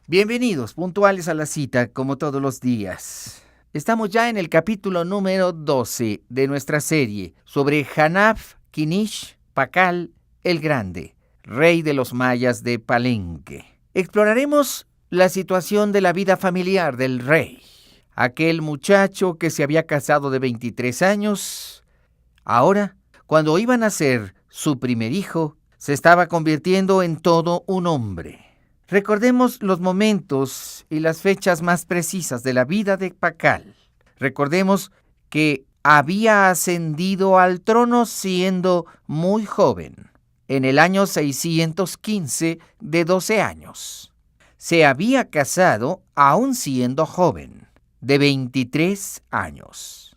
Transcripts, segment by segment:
Bienvenidos, puntuales a la cita, como todos los días. Estamos ya en el capítulo número 12 de nuestra serie sobre Hanaf Kinish Pacal el Grande, rey de los mayas de Palenque. Exploraremos la situación de la vida familiar del rey. Aquel muchacho que se había casado de 23 años, ahora, cuando iba a nacer su primer hijo, se estaba convirtiendo en todo un hombre. Recordemos los momentos y las fechas más precisas de la vida de Pacal. Recordemos que había ascendido al trono siendo muy joven, en el año 615 de 12 años. Se había casado aún siendo joven, de 23 años,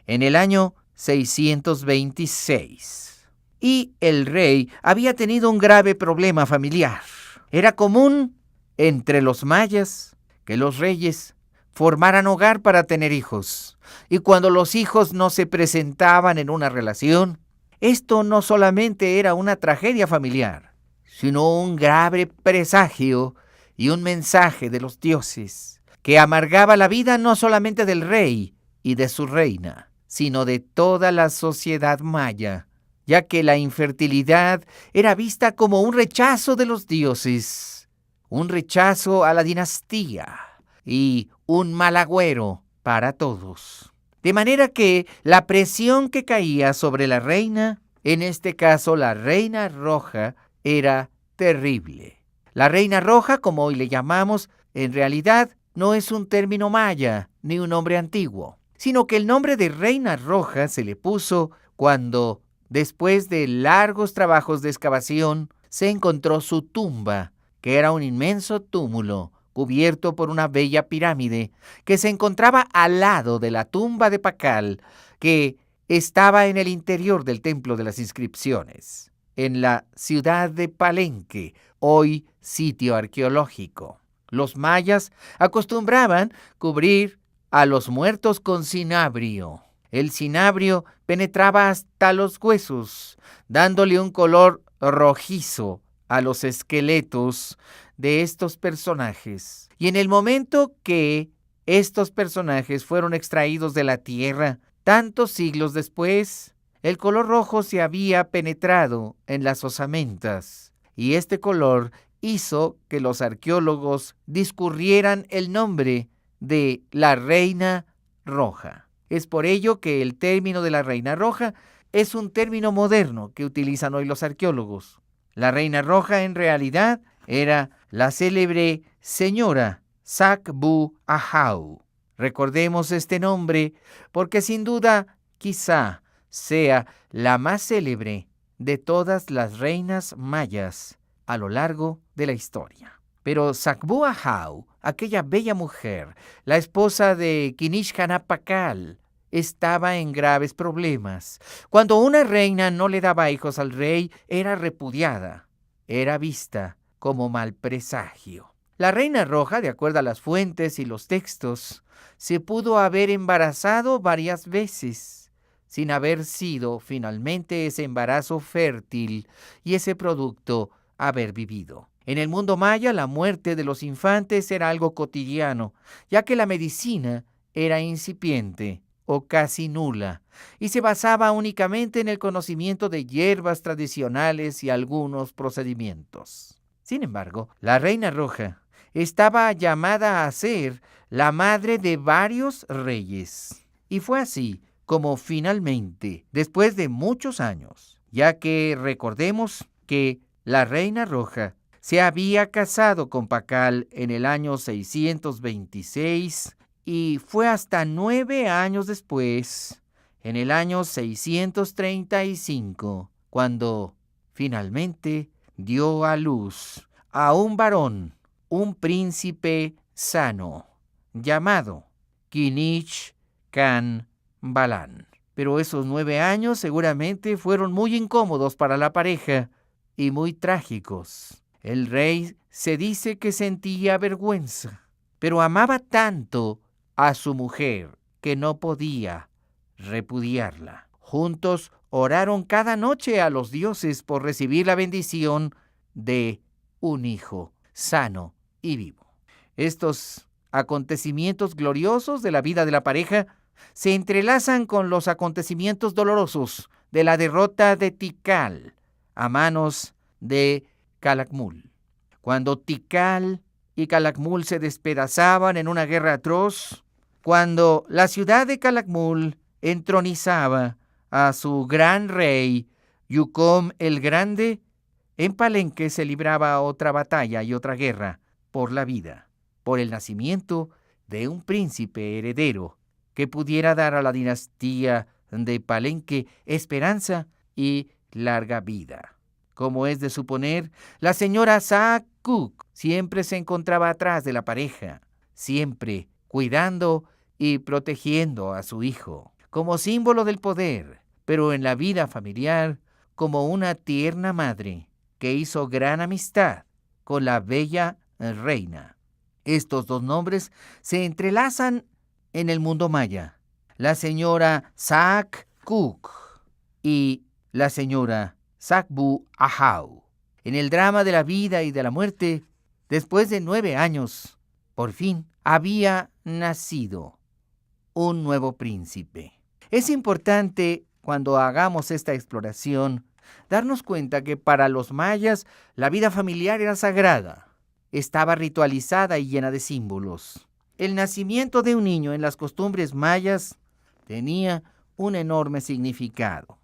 en el año 626. Y el rey había tenido un grave problema familiar. Era común entre los mayas que los reyes formaran hogar para tener hijos. Y cuando los hijos no se presentaban en una relación, esto no solamente era una tragedia familiar, sino un grave presagio y un mensaje de los dioses que amargaba la vida no solamente del rey y de su reina, sino de toda la sociedad maya, ya que la infertilidad era vista como un rechazo de los dioses, un rechazo a la dinastía y un mal agüero para todos. De manera que la presión que caía sobre la reina, en este caso la reina roja, era terrible. La reina roja, como hoy le llamamos, en realidad no es un término maya ni un nombre antiguo, sino que el nombre de reina roja se le puso cuando, después de largos trabajos de excavación, se encontró su tumba, que era un inmenso túmulo cubierto por una bella pirámide que se encontraba al lado de la tumba de Pacal, que estaba en el interior del Templo de las Inscripciones, en la ciudad de Palenque, hoy sitio arqueológico. Los mayas acostumbraban cubrir a los muertos con cinabrio. El cinabrio penetraba hasta los huesos, dándole un color rojizo a los esqueletos de estos personajes. Y en el momento que estos personajes fueron extraídos de la tierra, tantos siglos después, el color rojo se había penetrado en las osamentas, y este color hizo que los arqueólogos discurrieran el nombre de la reina roja. Es por ello que el término de la reina roja es un término moderno que utilizan hoy los arqueólogos. La reina roja en realidad era la célebre señora Sac-Bu Ahau. Recordemos este nombre porque sin duda quizá sea la más célebre de todas las reinas mayas a lo largo de la historia. Pero Sac-Bu Ahau, aquella bella mujer, la esposa de Kinish Hanap Pacal, estaba en graves problemas. Cuando una reina no le daba hijos al rey, era repudiada, era vista como mal presagio. La reina roja, de acuerdo a las fuentes y los textos, se pudo haber embarazado varias veces, sin haber sido finalmente ese embarazo fértil y ese producto haber vivido. En el mundo maya, la muerte de los infantes era algo cotidiano, ya que la medicina era incipiente o casi nula, y se basaba únicamente en el conocimiento de hierbas tradicionales y algunos procedimientos. Sin embargo, la reina roja estaba llamada a ser la madre de varios reyes, y fue así como finalmente, después de muchos años, ya que recordemos que la reina roja se había casado con Pacal en el año 626 y fue hasta 9 años después, en el año 635, cuando finalmente dio a luz a un varón, un príncipe sano, llamado Kinish Khan Balan. Pero esos 9 años seguramente fueron muy incómodos para la pareja y muy trágicos. El rey se dice que sentía vergüenza, pero amaba tanto a su mujer que no podía repudiarla. Juntos oraron cada noche a los dioses por recibir la bendición de un hijo sano y vivo. Estos acontecimientos gloriosos de la vida de la pareja se entrelazan con los acontecimientos dolorosos de la derrota de Tikal a manos de Calakmul. Cuando Tikal y Calakmul se despedazaban en una guerra atroz, cuando la ciudad de Calakmul entronizaba a su gran rey, Yucom el Grande, en Palenque se libraba otra batalla y otra guerra por la vida, por el nacimiento de un príncipe heredero que pudiera dar a la dinastía de Palenque esperanza y larga vida. Como es de suponer, la señora Saakuk siempre se encontraba atrás de la pareja, siempre cuidando y protegiendo a su hijo, como símbolo del poder, pero en la vida familiar como una tierna madre que hizo gran amistad con la bella reina. Estos dos nombres se entrelazan en el mundo maya. La señora Saakuk y la señora Sakbu Ahau. En el drama de la vida y de la muerte, después de 9 años, por fin había nacido un nuevo príncipe. Es importante, cuando hagamos esta exploración, darnos cuenta que para los mayas la vida familiar era sagrada, estaba ritualizada y llena de símbolos. El nacimiento de un niño en las costumbres mayas tenía un enorme significado.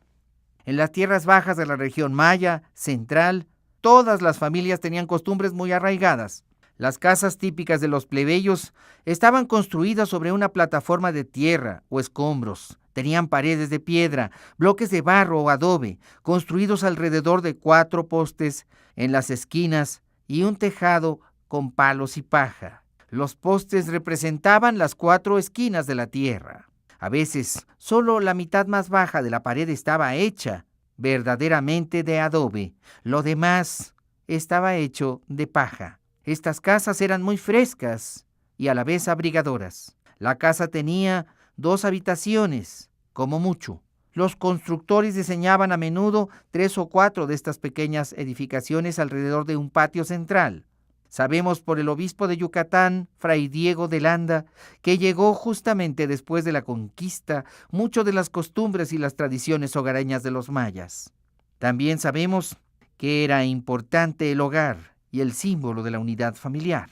En las tierras bajas de la región maya central, todas las familias tenían costumbres muy arraigadas. Las casas típicas de los plebeyos estaban construidas sobre una plataforma de tierra o escombros. Tenían paredes de piedra, bloques de barro o adobe, construidos alrededor de 4 postes en las esquinas y un tejado con palos y paja. Los postes representaban las 4 esquinas de la tierra. A veces, solo la mitad más baja de la pared estaba hecha verdaderamente de adobe. Lo demás estaba hecho de paja. Estas casas eran muy frescas y a la vez abrigadoras. La casa tenía 2 habitaciones, como mucho. Los constructores diseñaban a menudo 3 o 4 de estas pequeñas edificaciones alrededor de un patio central. Sabemos por el obispo de Yucatán, Fray Diego de Landa, que llegó justamente después de la conquista mucho de las costumbres y las tradiciones hogareñas de los mayas. También sabemos que era importante el hogar y el símbolo de la unidad familiar.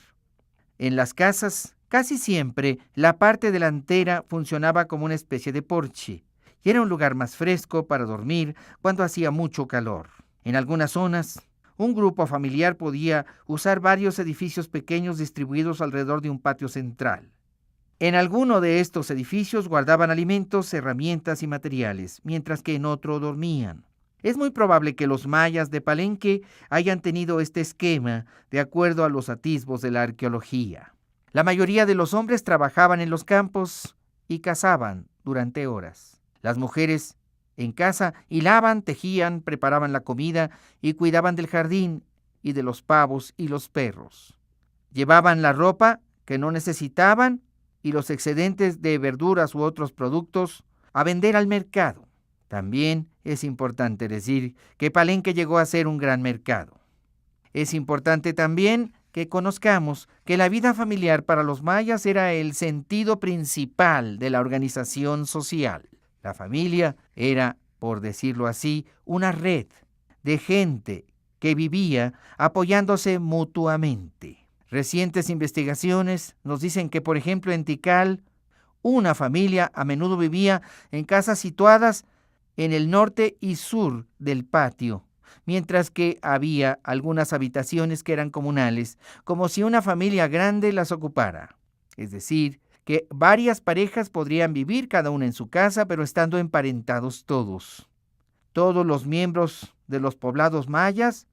En las casas, casi siempre, la parte delantera funcionaba como una especie de porche y era un lugar más fresco para dormir cuando hacía mucho calor. En algunas zonas, un grupo familiar podía usar varios edificios pequeños distribuidos alrededor de un patio central. En alguno de estos edificios guardaban alimentos, herramientas y materiales, mientras que en otro dormían. Es muy probable que los mayas de Palenque hayan tenido este esquema de acuerdo a los atisbos de la arqueología. La mayoría de los hombres trabajaban en los campos y cazaban durante horas. Las mujeres en casa hilaban, tejían, preparaban la comida y cuidaban del jardín y de los pavos y los perros. Llevaban la ropa que no necesitaban y los excedentes de verduras u otros productos a vender al mercado. También es importante decir que Palenque llegó a ser un gran mercado. Es importante también que conozcamos que la vida familiar para los mayas era el sentido principal de la organización social. La familia era, por decirlo así, una red de gente que vivía apoyándose mutuamente. Recientes investigaciones nos dicen que, por ejemplo, en Tikal, una familia a menudo vivía en casas situadas en el norte y sur del patio, mientras que había algunas habitaciones que eran comunales, como si una familia grande las ocupara. Es decir, que varias parejas podrían vivir cada una en su casa, pero estando emparentados todos. Todos los miembros de los poblados mayas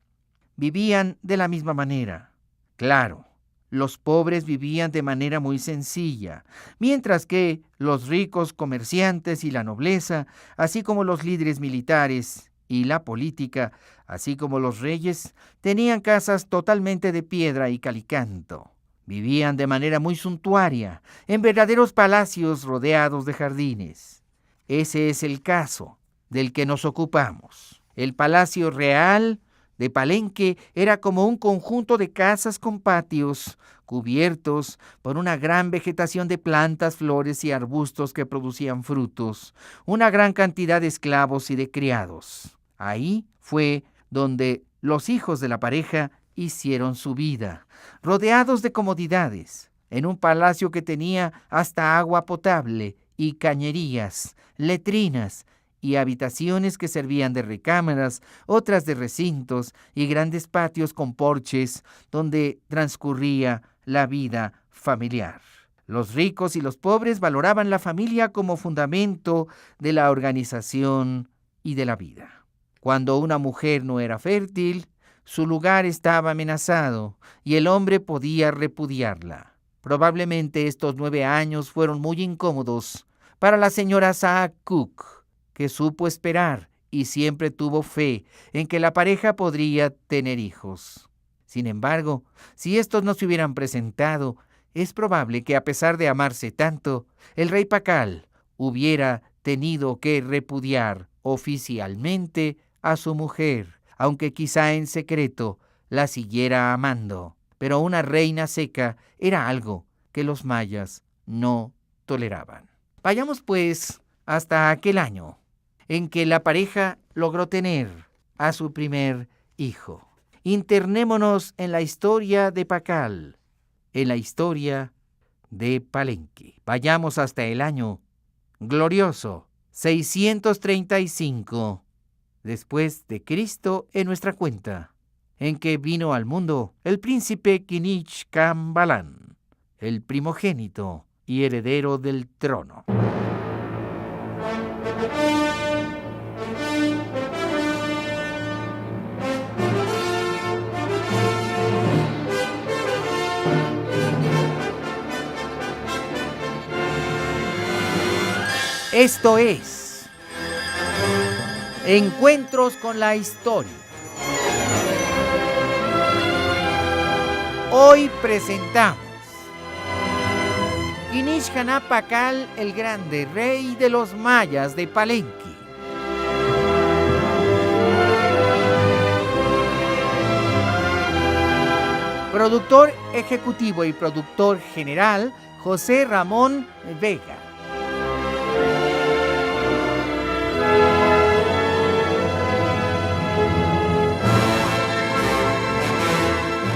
vivían de la misma manera. Claro, los pobres vivían de manera muy sencilla, mientras que los ricos comerciantes y la nobleza, así como los líderes militares y la política, así como los reyes, tenían casas totalmente de piedra y calicanto. Vivían de manera muy suntuaria, en verdaderos palacios rodeados de jardines. Ese es el caso del que nos ocupamos. El palacio real de Palenque era como un conjunto de casas con patios cubiertos por una gran vegetación de plantas, flores y arbustos que producían frutos, una gran cantidad de esclavos y de criados. Ahí fue donde los hijos de la pareja hicieron su vida, rodeados de comodidades, en un palacio que tenía hasta agua potable y cañerías, letrinas y habitaciones que servían de recámaras, otras de recintos y grandes patios con porches donde transcurría la vida familiar. Los ricos y los pobres valoraban la familia como fundamento de la organización y de la vida. Cuando una mujer no era fértil, su lugar estaba amenazado y el hombre podía repudiarla. Probablemente estos 9 años fueron muy incómodos para la señora Saak Cook, que supo esperar y siempre tuvo fe en que la pareja podría tener hijos. Sin embargo, si estos no se hubieran presentado, es probable que a pesar de amarse tanto, el rey Pakal hubiera tenido que repudiar oficialmente a su mujer, aunque quizá en secreto la siguiera amando. Pero una reina seca era algo que los mayas no toleraban. Vayamos pues hasta aquel año en que la pareja logró tener a su primer hijo. Internémonos en la historia de Pakal, en la historia de Palenque. Vayamos hasta el año glorioso 635 después de Cristo en nuestra cuenta, en que vino al mundo el príncipe Kinich Kambalan, el primogénito y heredero del trono. Esto es Encuentros con la Historia. Hoy presentamos Kinich Pakal, el grande rey de los mayas de Palenque. Productor ejecutivo y productor general, José Ramón Vega.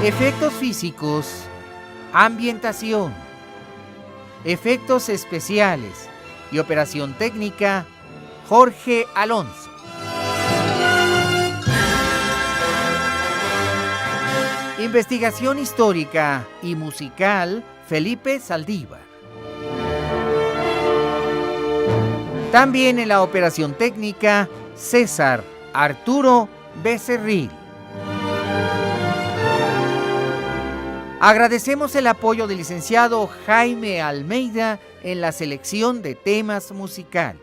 Efectos físicos, ambientación, efectos especiales y operación técnica, Jorge Alonso. Investigación histórica y musical, Felipe Saldívar. También en la operación técnica, César Arturo Becerril. Agradecemos el apoyo del licenciado Jaime Almeida en la selección de temas musicales.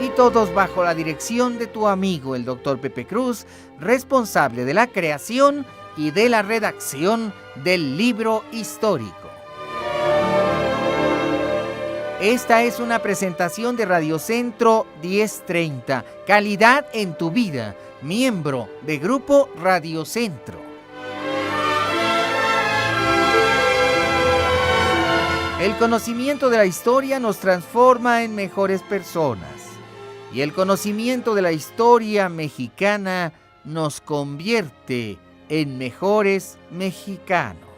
Y todos bajo la dirección de tu amigo el Dr. Pepe Cruz, responsable de la creación y de la redacción del libro histórico. Esta es una presentación de Radio Centro 1030, calidad en tu vida, miembro de Grupo Radio Centro. El conocimiento de la historia nos transforma en mejores personas y el conocimiento de la historia mexicana nos convierte en mejores mexicanos.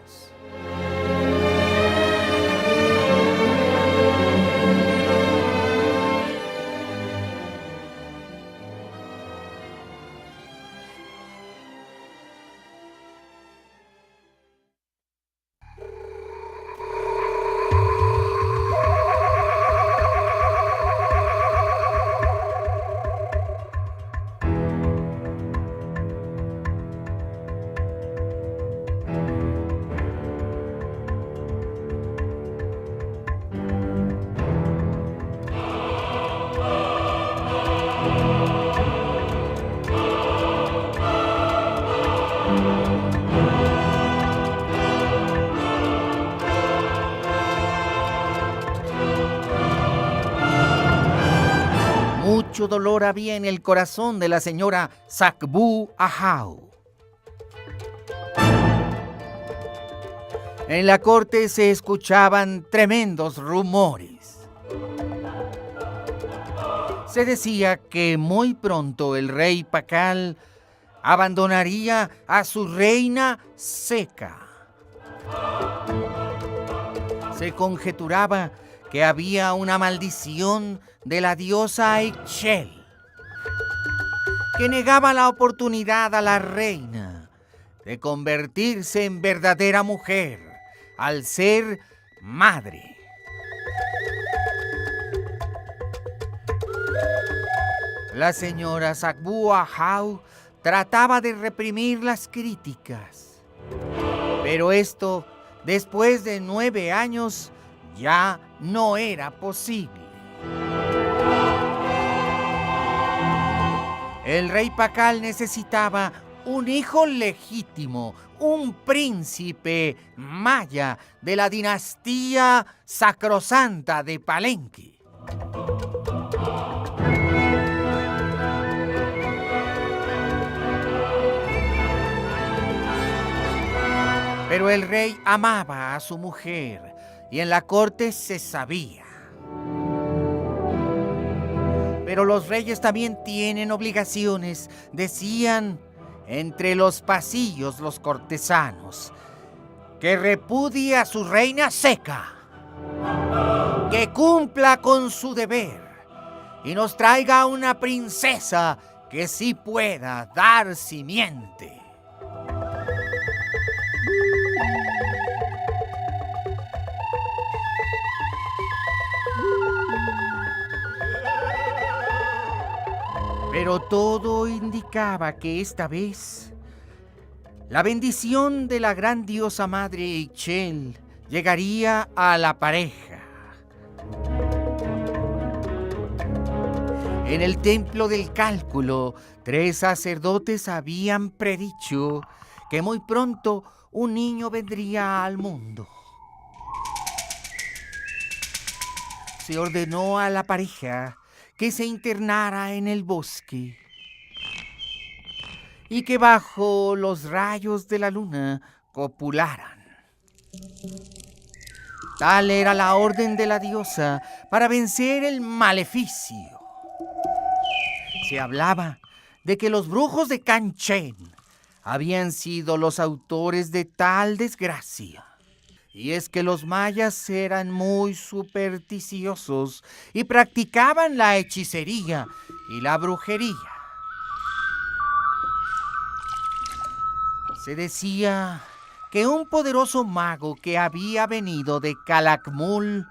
mucho dolor había en el corazón de la señora Sakbu Ahau. En la corte se escuchaban tremendos rumores. Se decía que muy pronto el rey Pakal abandonaría a su reina Seca. Se conjeturaba que había una maldición de la diosa Ixchel, que negaba la oportunidad a la reina de convertirse en verdadera mujer al ser madre. La señora Sakbu Ahau trataba de reprimir las críticas, pero esto, después de 9 años, ya no era posible. El rey Pakal necesitaba un hijo legítimo, un príncipe maya de la dinastía sacrosanta de Palenque. Pero el rey amaba a su mujer y en la corte se sabía. Pero los reyes también tienen obligaciones, decían entre los pasillos los cortesanos, que repudie a su reina Seca, que cumpla con su deber y nos traiga una princesa que sí pueda dar simiente. Pero todo indicaba que esta vez la bendición de la gran diosa madre Ixchel llegaría a la pareja. En el templo del cálculo, 3 sacerdotes habían predicho que muy pronto un niño vendría al mundo. Se ordenó a la pareja que se internara en el bosque y que bajo los rayos de la luna copularan. Tal era la orden de la diosa para vencer el maleficio. Se hablaba de que los brujos de Kanchen habían sido los autores de tal desgracia. Y es que los mayas eran muy supersticiosos y practicaban la hechicería y la brujería. Se decía que un poderoso mago que había venido de Calakmul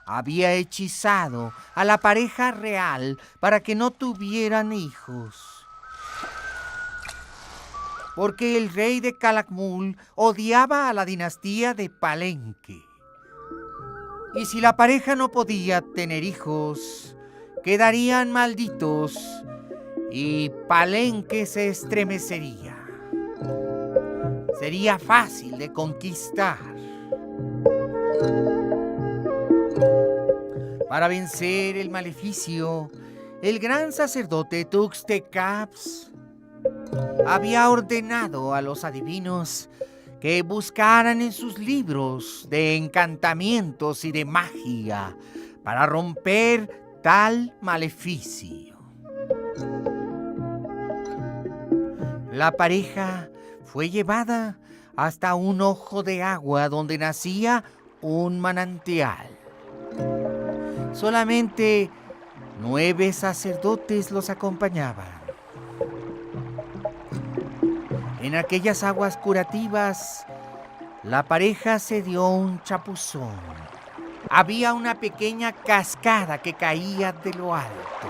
había hechizado a la pareja real para que no tuvieran hijos. Porque el rey de Calakmul odiaba a la dinastía de Palenque. Y si la pareja no podía tener hijos, quedarían malditos y Palenque se estremecería. Sería fácil de conquistar. Para vencer el maleficio, el gran sacerdote Tuxtecapx había ordenado a los adivinos que buscaran en sus libros de encantamientos y de magia para romper tal maleficio. La pareja fue llevada hasta un ojo de agua donde nacía un manantial. Solamente 9 sacerdotes los acompañaban. En aquellas aguas curativas, la pareja se dio un chapuzón. Había una pequeña cascada que caía de lo alto.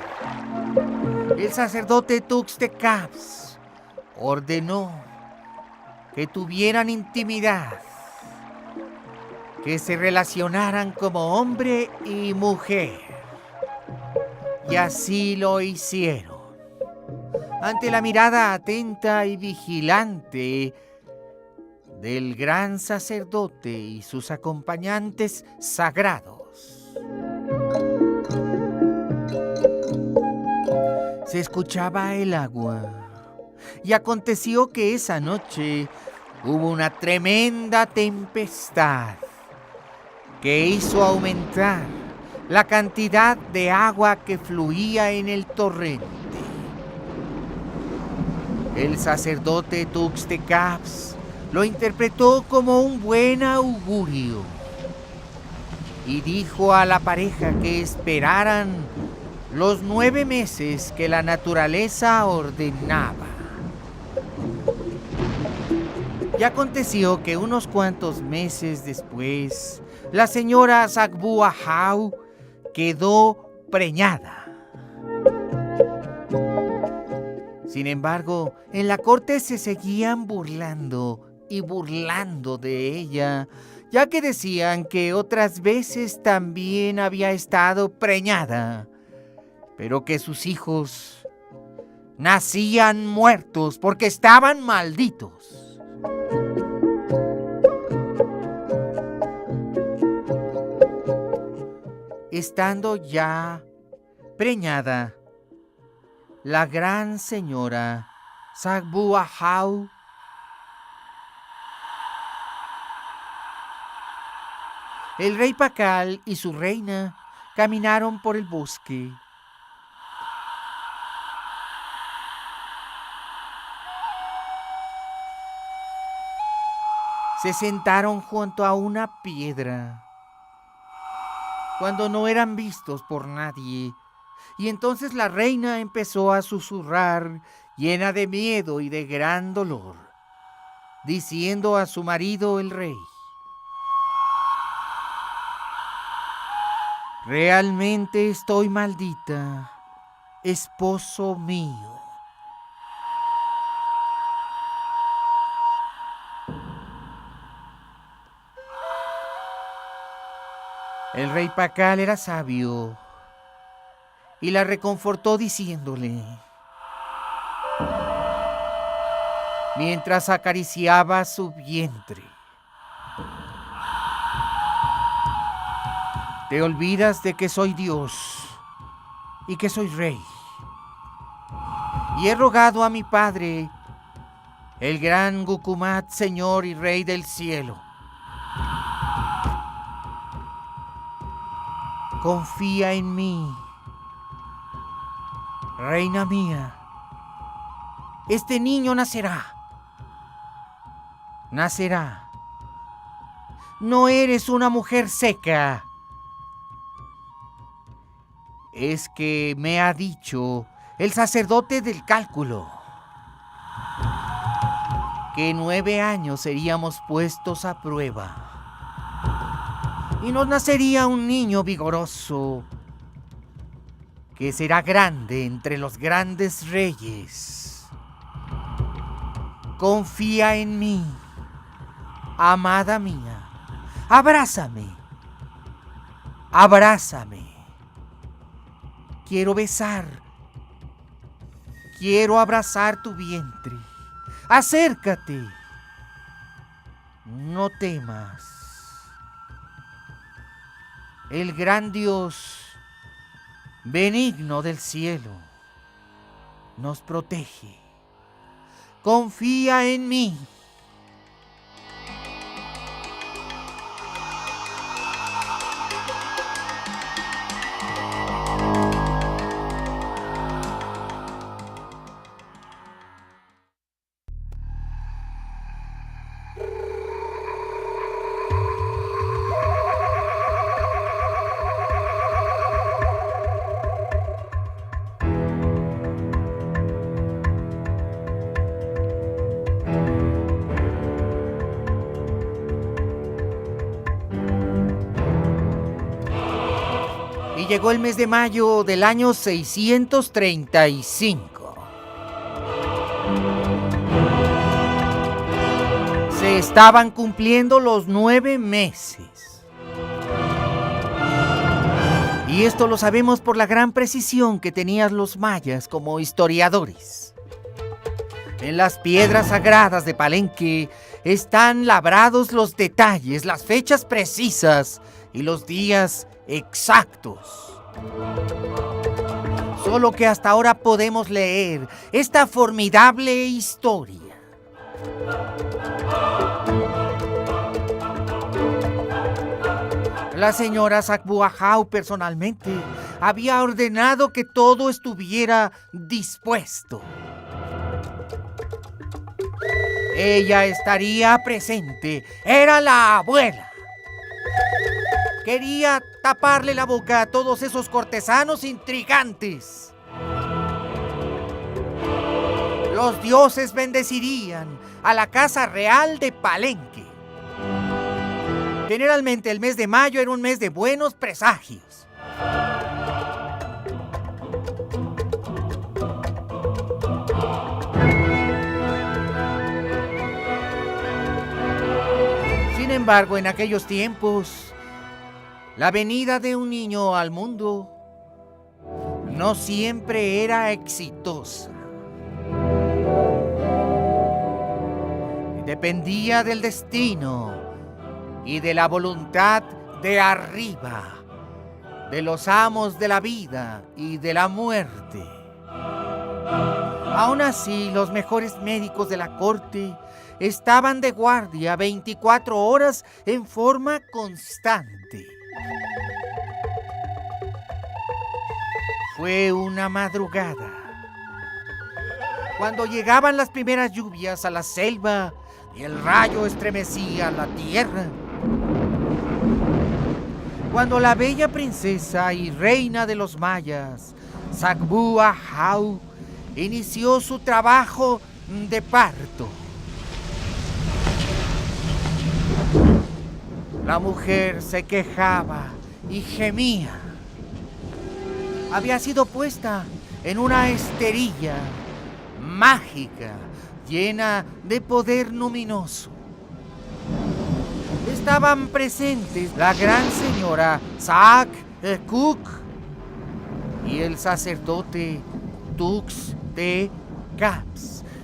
El sacerdote Tuxtecapx ordenó que tuvieran intimidad, que se relacionaran como hombre y mujer. Y así lo hicieron. Ante la mirada atenta y vigilante del gran sacerdote y sus acompañantes sagrados. Se escuchaba el agua. Y aconteció que esa noche hubo una tremenda tempestad que hizo aumentar la cantidad de agua que fluía en el torrente. El sacerdote Tuxtecas lo interpretó como un buen augurio y dijo a la pareja que esperaran los 9 meses que la naturaleza ordenaba. Y aconteció que unos cuantos meses después, la señora Sagbuajau quedó preñada. Sin embargo, en la corte se seguían burlando y burlando de ella, ya que decían que otras veces también había estado preñada, pero que sus hijos nacían muertos porque estaban malditos. Estando ya preñada, la gran señora Sagbuajau el rey Pacal y su reina caminaron por el bosque. Se sentaron junto a una piedra cuando no eran vistos por nadie, y entonces la reina empezó a susurrar, llena de miedo y de gran dolor, diciendo a su marido el rey: «Realmente estoy maldita, esposo mío». El rey Pacal era sabio y la reconfortó diciéndole, mientras acariciaba su vientre: «Te olvidas de que soy Dios y que soy rey. Y he rogado a mi padre, el gran Gucumat, Señor y Rey del cielo. Confía en mí, reina mía. Este niño nacerá. Nacerá. No eres una mujer seca. Es que me ha dicho el sacerdote del cálculo que 9 años seríamos puestos a prueba y nos nacería un niño vigoroso que será grande entre los grandes reyes. Confía en mí, amada mía. Abrázame. Abrázame. Quiero besar. Quiero abrazar tu vientre. Acércate. No temas. El gran Dios, benigno del cielo, nos protege. Confía en mí». Y llegó el mes de mayo del año 635. Se estaban cumpliendo los 9 meses. Y esto lo sabemos por la gran precisión que tenían los mayas como historiadores. En las piedras sagradas de Palenque están labrados los detalles, las fechas precisas y los días exactos. Solo que hasta ahora podemos leer esta formidable historia. La señora Sakbuahau personalmente había ordenado que todo estuviera dispuesto. Ella estaría presente. Era la abuela. Quería taparle la boca a todos esos cortesanos intrigantes. Los dioses bendecirían a la casa real de Palenque. Generalmente el mes de mayo era un mes de buenos presagios. Sin embargo, en aquellos tiempos, la venida de un niño al mundo no siempre era exitosa. Dependía del destino y de la voluntad de arriba, de los amos de la vida y de la muerte. Aún así, los mejores médicos de la corte estaban de guardia 24 horas en forma constante. Fue una madrugada, cuando llegaban las primeras lluvias a la selva y el rayo estremecía la tierra. Cuando la bella princesa y reina de los mayas, Sakbuahau, inició su trabajo de parto. La mujer se quejaba y gemía. Había sido puesta en una esterilla mágica, llena de poder luminoso. Estaban presentes la gran señora Sak-Kuk y el sacerdote Tux-Te-Caps,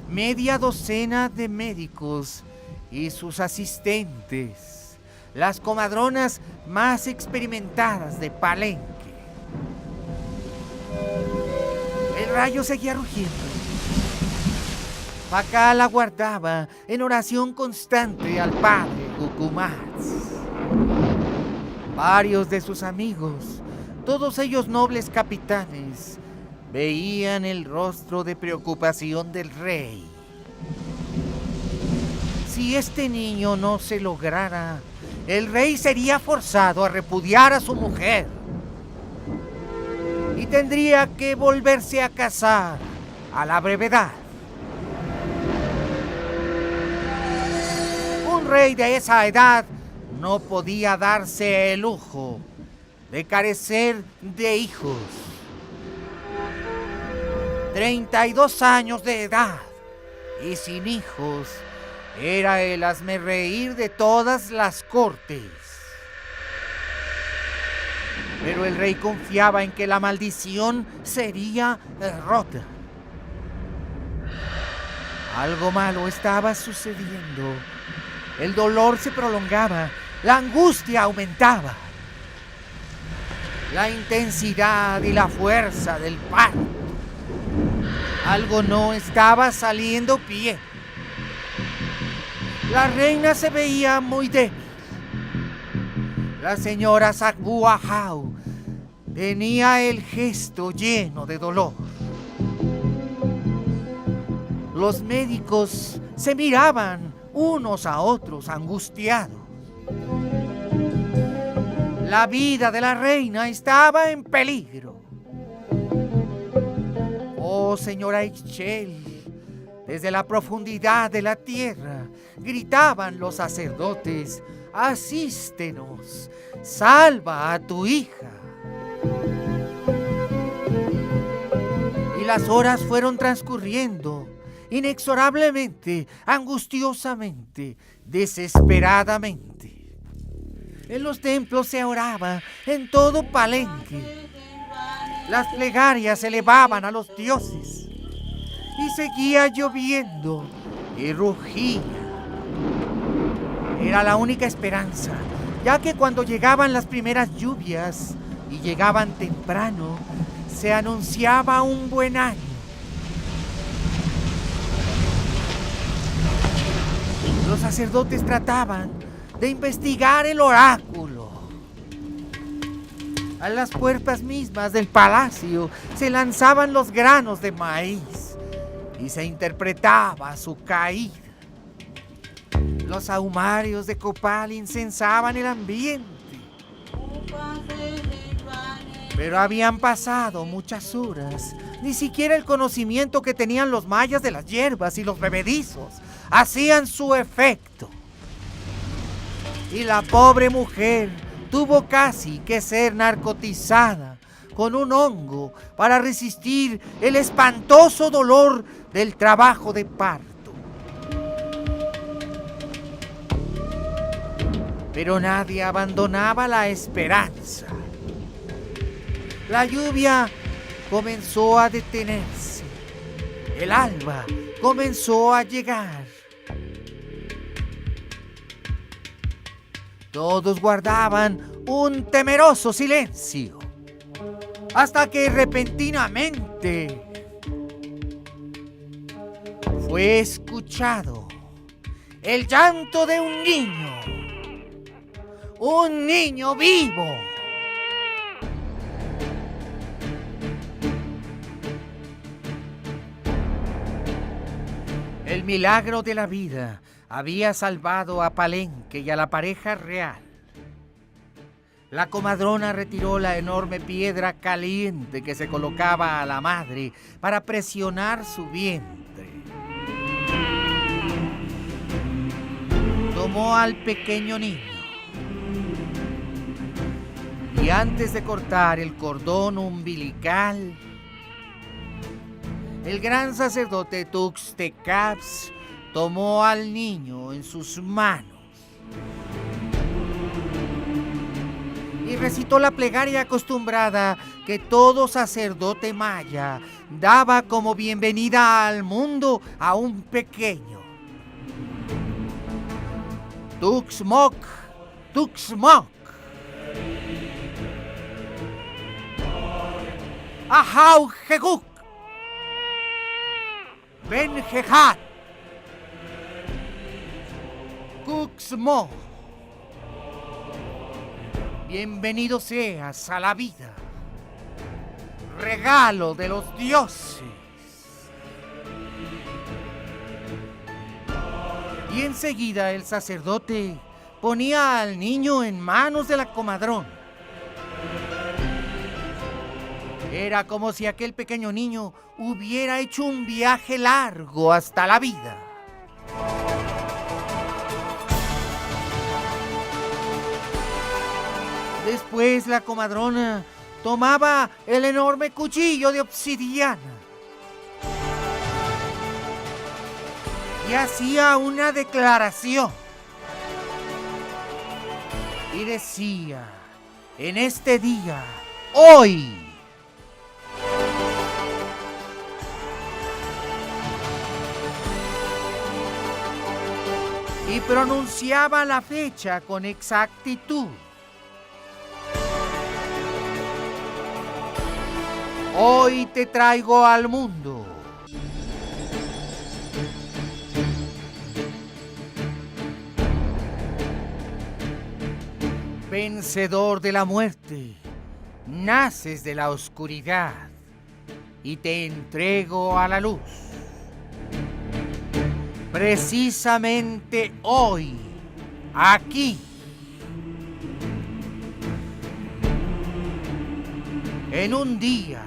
media docena de médicos y sus asistentes, las comadronas más experimentadas de Palenque. El rayo seguía rugiendo. Pacal aguardaba en oración constante al padre Cucumats. Varios de sus amigos, todos ellos nobles capitanes, veían el rostro de preocupación del rey. Si este niño no se lograra, el rey sería forzado a repudiar a su mujer y tendría que volverse a casar a la brevedad. Un rey de esa edad no podía darse el lujo de carecer de hijos. 32 años de edad y sin hijos era el hazmerreír de todas las cortes. Pero el rey confiaba en que la maldición sería rota. Algo malo estaba sucediendo. El dolor se prolongaba, la angustia aumentaba. La intensidad y la fuerza del parto. Algo no estaba saliendo bien. La reina se veía muy débil. La señora Sakbuahau tenía el gesto lleno de dolor. Los médicos se miraban unos a otros angustiados. La vida de la reina estaba en peligro. Oh, señora Ixchel, desde la profundidad de la tierra gritaban los sacerdotes: asístenos, salva a tu hija. Y las horas fueron transcurriendo inexorablemente, angustiosamente, desesperadamente. En los templos se oraba, en todo Palenque. Las plegarias se elevaban a los dioses. Y seguía lloviendo y rugía. Era la única esperanza, ya que cuando llegaban las primeras lluvias, y llegaban temprano, se anunciaba un buen año. Los sacerdotes trataban de investigar el oráculo. A las puertas mismas del palacio se lanzaban los granos de maíz y se interpretaba su caída. Los ahumarios de copal incensaban el ambiente. Pero habían pasado muchas horas. Ni siquiera el conocimiento que tenían los mayas de las hierbas y los bebedizos hacían su efecto. Y la pobre mujer tuvo casi que ser narcotizada con un hongo para resistir el espantoso dolor del trabajo de parto. Pero nadie abandonaba la esperanza. La lluvia comenzó a detenerse. El alba comenzó a llegar. Todos guardaban un temeroso silencio, hasta que repentinamente fue escuchado el llanto de un niño vivo. El milagro de la vida había salvado a Palenque y a la pareja real. La comadrona retiró la enorme piedra caliente que se colocaba a la madre para presionar su vientre. Tomó al pequeño niño y antes de cortar el cordón umbilical, el gran sacerdote Tuxtecatl tomó al niño en sus manos y recitó la plegaria acostumbrada que todo sacerdote maya daba como bienvenida al mundo a un pequeño. Tuxmoc, Tuxmoc. Ahau Jeguk. Ben-Jejat, Cuxmo, bienvenido seas a la vida, regalo de los dioses. Y enseguida el sacerdote ponía al niño en manos de la comadrona. Era como si aquel pequeño niño hubiera hecho un viaje largo hasta la vida. Después la comadrona tomaba el enorme cuchillo de obsidiana y hacía una declaración. Y decía, en este día, hoy, y pronunciaba la fecha con exactitud. Hoy te traigo al mundo. Vencedor de la muerte, naces de la oscuridad y te entrego a la luz. Precisamente hoy, aquí, en un día,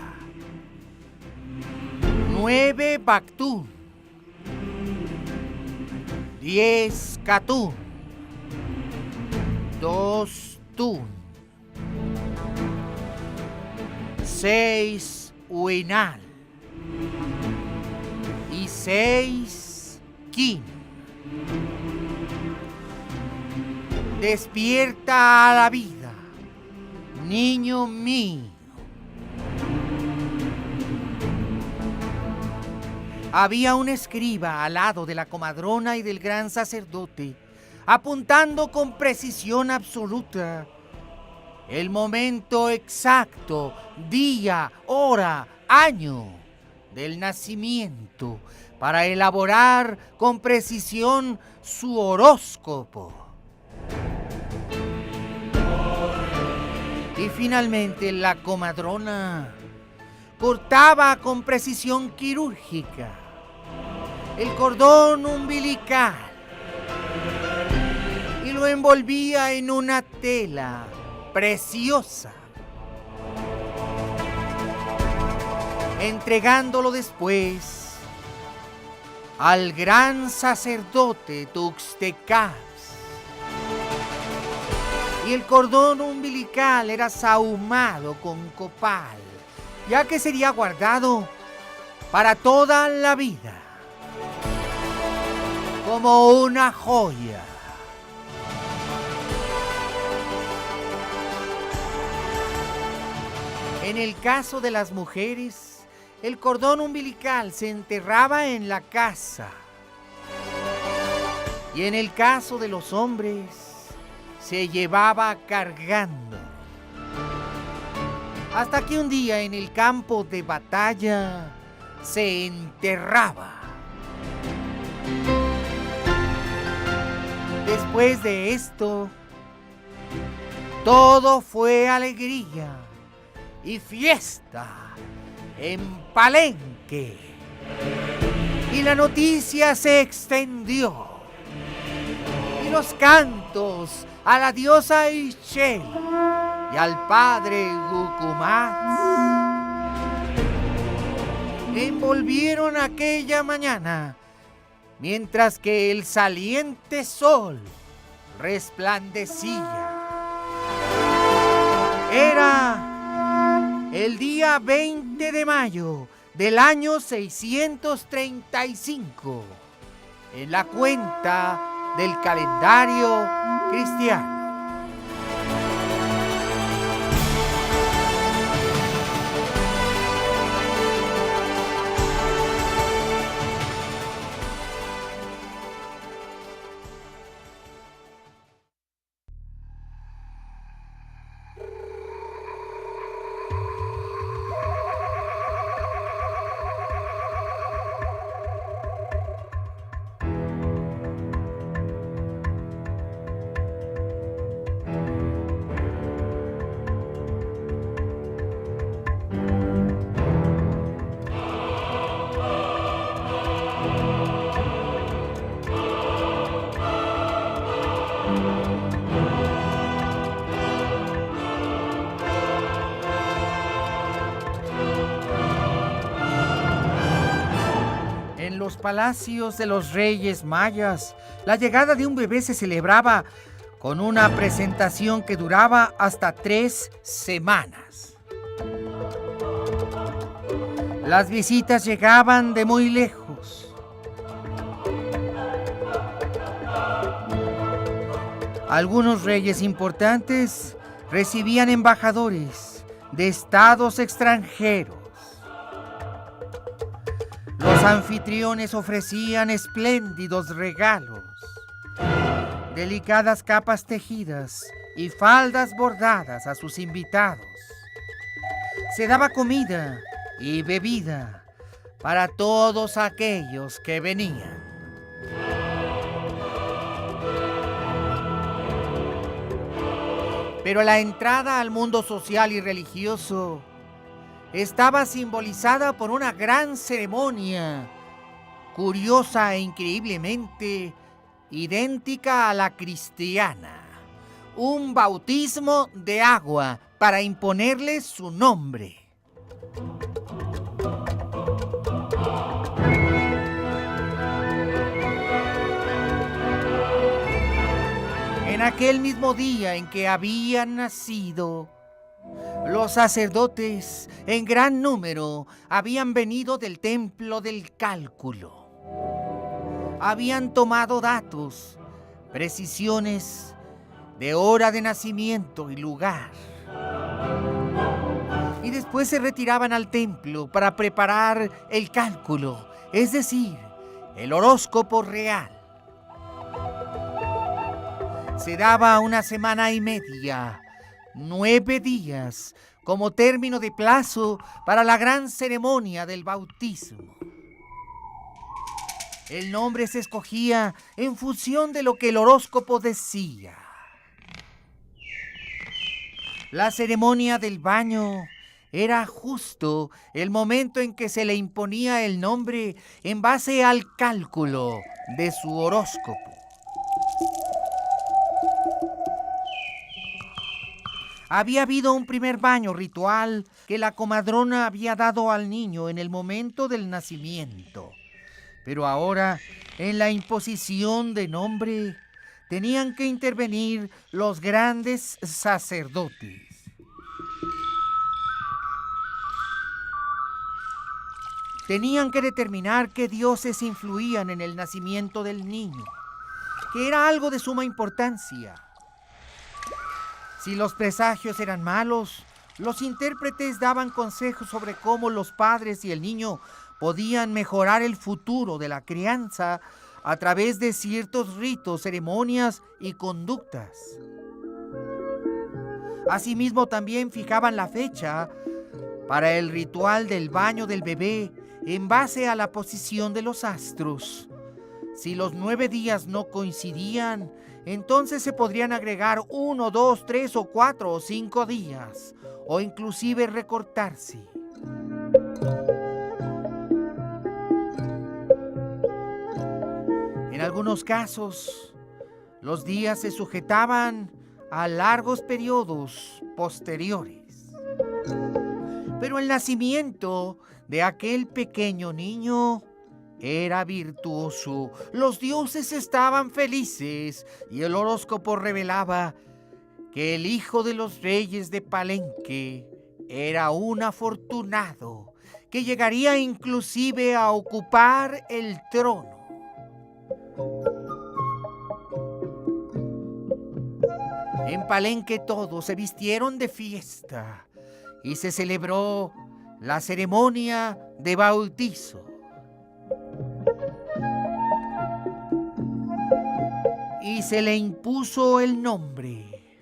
9 Bactún, 10 Catún, 2 Tún, 6 Huinal y 6 Quin. Despierta a la vida, niño mío. Había un escriba al lado de la comadrona y del gran sacerdote, apuntando con precisión absoluta el momento exacto, día, hora, año del nacimiento para elaborar con precisión su horóscopo. Y finalmente la comadrona cortaba con precisión quirúrgica el cordón umbilical y lo envolvía en una tela preciosa, entregándolo después al gran sacerdote Tuxtecas. Y el cordón umbilical era sahumado con copal, ya que sería guardado para toda la vida como una joya. En el caso de las mujeres, el cordón umbilical se enterraba en la casa. Y en el caso de los hombres, se llevaba cargando. Hasta que un día en el campo de batalla se enterraba. Después de esto, todo fue alegría y fiesta en Palenque. Y la noticia se extendió. Y los cantos a la diosa Ixchel y al padre Gucumatz envolvieron aquella mañana, mientras que el saliente sol resplandecía. Era el día 20 de mayo del año 635 en la cuenta del calendario cristiano. En los palacios de los reyes mayas, la llegada de un bebé se celebraba con una presentación que duraba hasta 3 semanas. Las visitas llegaban de muy lejos. Algunos reyes importantes recibían embajadores de estados extranjeros. Los anfitriones ofrecían espléndidos regalos, delicadas capas tejidas y faldas bordadas a sus invitados. Se daba comida y bebida para todos aquellos que venían. Pero la entrada al mundo social y religioso estaba simbolizada por una gran ceremonia, curiosa e increíblemente idéntica a la cristiana. Un bautismo de agua para imponerle su nombre. En aquel mismo día en que habían nacido, los sacerdotes en gran número habían venido del templo del cálculo. Habían tomado datos, precisiones de hora de nacimiento y lugar. Y después se retiraban al templo para preparar el cálculo, es decir, el horóscopo real. Se daba 1 semana y media 9 días como término de plazo para la gran ceremonia del bautismo. El nombre se escogía en función de lo que el horóscopo decía. La ceremonia del baño era justo el momento en que se le imponía el nombre en base al cálculo de su horóscopo. Había habido un primer baño ritual que la comadrona había dado al niño en el momento del nacimiento. Pero ahora, en la imposición de nombre, tenían que intervenir los grandes sacerdotes. Tenían que determinar qué dioses influían en el nacimiento del niño, que era algo de suma importancia. Si los presagios eran malos, los intérpretes daban consejos sobre cómo los padres y el niño podían mejorar el futuro de la crianza a través de ciertos ritos, ceremonias y conductas. Asimismo, también fijaban la fecha para el ritual del baño del bebé en base a la posición de los astros. Si los 9 días no coincidían, entonces se podrían agregar 1, 2, 3 o 4 o 5 días, o inclusive recortarse. En algunos casos, los días se sujetaban a largos periodos posteriores. Pero el nacimiento de aquel pequeño niño era virtuoso. Los dioses estaban felices y el horóscopo revelaba que el hijo de los reyes de Palenque era un afortunado que llegaría inclusive a ocupar el trono. En Palenque todos se vistieron de fiesta y se celebró la ceremonia de bautizo. Y se le impuso el nombre.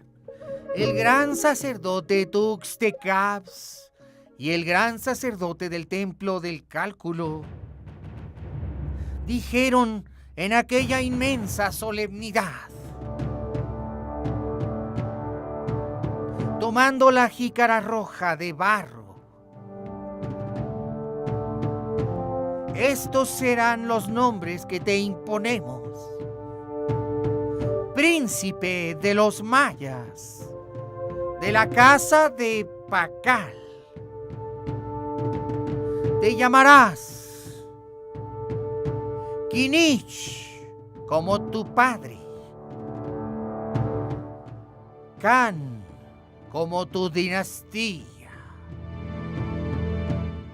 El gran sacerdote Tuxtecabs y el gran sacerdote del templo del cálculo dijeron en aquella inmensa solemnidad, tomando la jícara roja de barro: estos serán los nombres que te imponemos. Príncipe de los mayas, de la casa de Pacal. Te llamarás Kinich, como tu padre. Can, como tu dinastía.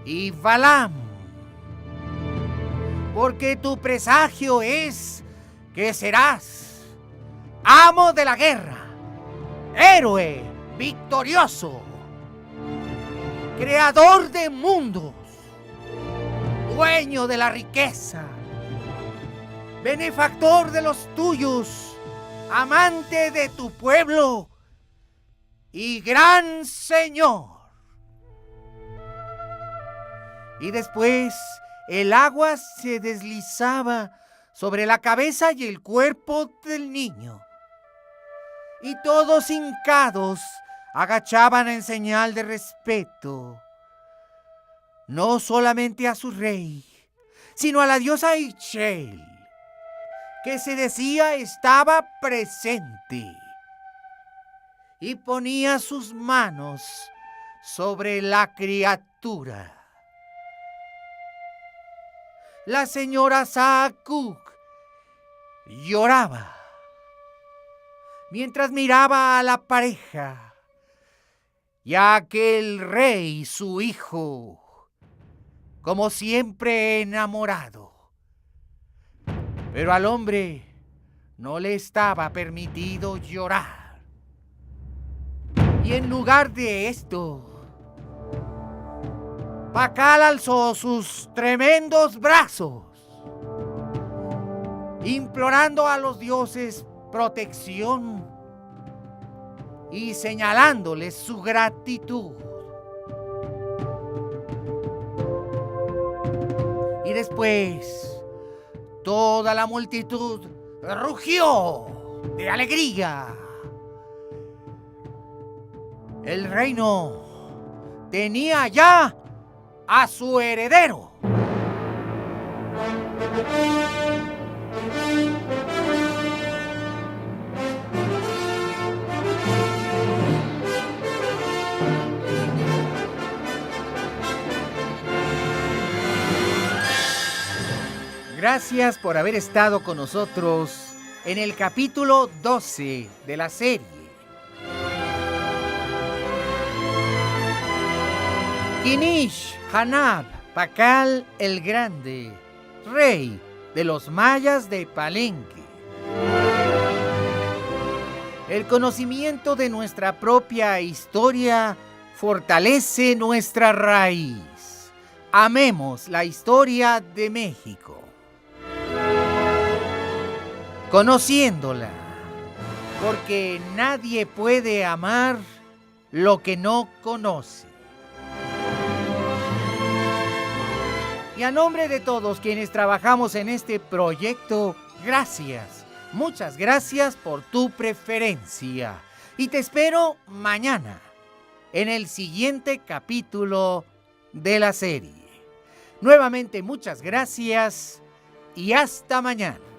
Y Balam, porque tu presagio es que serás amo de la guerra, héroe victorioso, creador de mundos, dueño de la riqueza, benefactor de los tuyos, amante de tu pueblo y gran señor. Y después el agua se deslizaba sobre la cabeza y el cuerpo del niño, y todos hincados agachaban en señal de respeto, no solamente a su rey, sino a la diosa Ixchel, que se decía estaba presente, y ponía sus manos sobre la criatura. La señora Saakuk lloraba mientras miraba a la pareja y a aquel rey, su hijo, como siempre enamorado. Pero al hombre no le estaba permitido llorar. Y en lugar de esto, Pacal alzó sus tremendos brazos, implorando a los dioses protección, y señalándoles su gratitud. Y después, toda la multitud rugió de alegría. El reino tenía ya a su heredero. Gracias por haber estado con nosotros en el capítulo 12 de la serie. Kinish Hanab Pakal el Grande, rey de los mayas de Palenque. El conocimiento de nuestra propia historia fortalece nuestra raíz. Amemos la historia de México, conociéndola, porque nadie puede amar lo que no conoce. Y a nombre de todos quienes trabajamos en este proyecto, gracias, muchas gracias por tu preferencia. Y te espero mañana en el siguiente capítulo de la serie. Nuevamente muchas gracias y hasta mañana.